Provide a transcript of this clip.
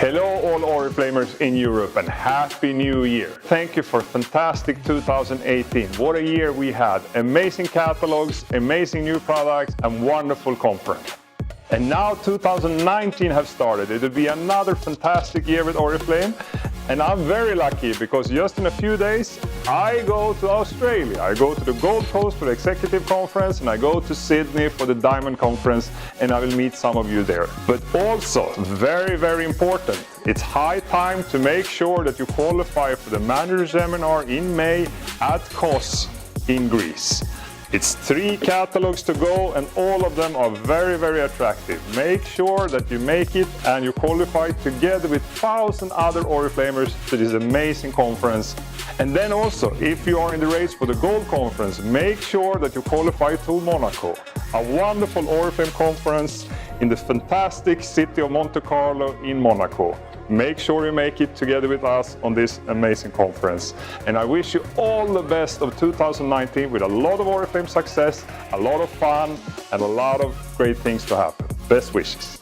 Hello all Oriflamers in Europe and Happy New Year. Thank you for fantastic 2018. What a year we had. Amazing catalogs, amazing new products and wonderful conference. And now 2019 have started. It will be another fantastic year with Oriflame. And I'm very lucky because just in a few days I go to Australia. I go to the Gold Coast for the Executive Conference and I go to Sydney for the Diamond Conference and I will meet some of you there. But also, very, very important, it's high time to make sure that you qualify for the Menedžerskem seminar in May at Kos in Greece. It's 3 catalogs to go and all of them are very, very attractive. Make sure that you make it and you qualify together with 1,000 other Oriflamers to this amazing conference. And then also, if you are in the race for the Gold Conference, make sure that you qualify to Monaco. A wonderful Oriflame conference in the fantastic city of Monte Carlo in Monaco. Make sure you make it together with us on this amazing conference. And I wish you all the best of 2019 with a lot of Oriflame success, a lot of fun, and a lot of great things to happen. Best wishes.